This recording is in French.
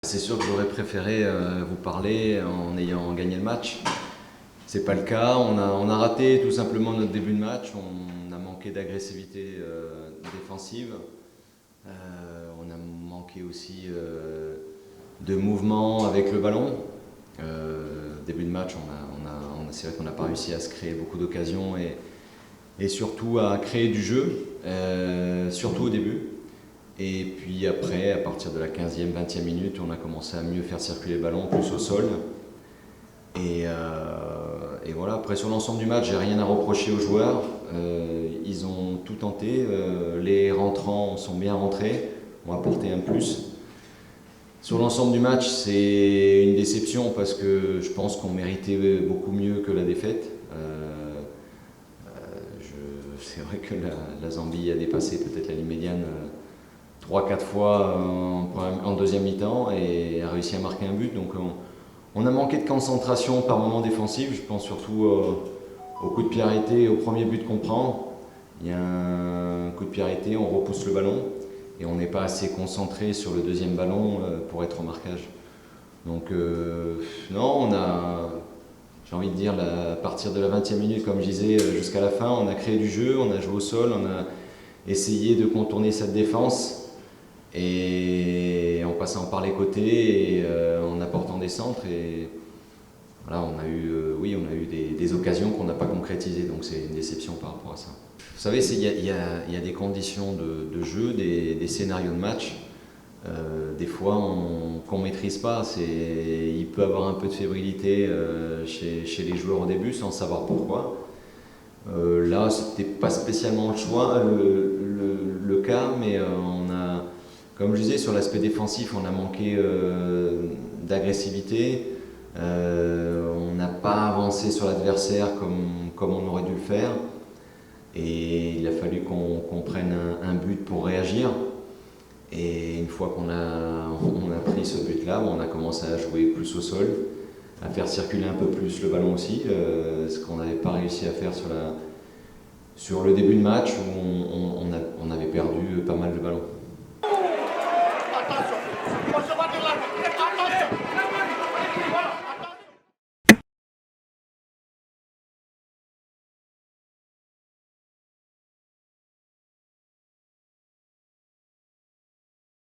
C'est sûr que j'aurais préféré vous parler en ayant gagné le match. C'est pas le cas, on a raté tout simplement notre début de match, on a manqué d'agressivité défensive, on a manqué aussi de mouvement avec le ballon. Début de match, c'est vrai qu'on n'a pas réussi à se créer beaucoup d'occasions et surtout à créer du jeu, surtout au début. Et puis après, à partir de la 15e, 20e minute, on a commencé à mieux faire circuler le ballon, plus au sol. Et voilà, après sur l'ensemble du match, j'ai rien à reprocher aux joueurs. Ils ont tout tenté, les rentrants sont bien rentrés, ont apporté un plus. Sur l'ensemble du match, c'est une déception parce que je pense qu'on méritait beaucoup mieux que la défaite. C'est vrai que la Zambie a dépassé peut-être la ligne médiane 3-4 fois en deuxième mi-temps et a réussi à marquer un but. Donc on a manqué de concentration par moment défensif. Je pense surtout au coup de pied arrêté, au premier but qu'on prend. Il y a un coup de pied arrêté, on repousse le ballon et on n'est pas assez concentré sur le deuxième ballon pour être au marquage. Donc non, j'ai envie de dire, à partir de la 20e minute, comme je disais, jusqu'à la fin, on a créé du jeu, on a joué au sol, on a essayé de contourner cette défense et en passant par les côtés et en apportant des centres. Et voilà, on a eu des occasions qu'on n'a pas concrétisées, donc c'est une déception par rapport à ça. Vous savez, il y a des conditions de jeu, des scénarios de match. Des fois qu'on ne maîtrise pas, il peut y avoir un peu de fébrilité chez les joueurs au début sans savoir pourquoi. Là, c'était pas spécialement le choix, le cas, mais comme je disais, sur l'aspect défensif, on a manqué d'agressivité. On n'a pas avancé sur l'adversaire comme on aurait dû le faire. Et il a fallu qu'on prenne un but pour réagir. Et une fois qu'on a pris ce but-là, on a commencé à jouer plus au sol, à faire circuler un peu plus le ballon aussi, ce qu'on n'avait pas réussi à faire sur le début de match où on avait perdu pas mal de ballons.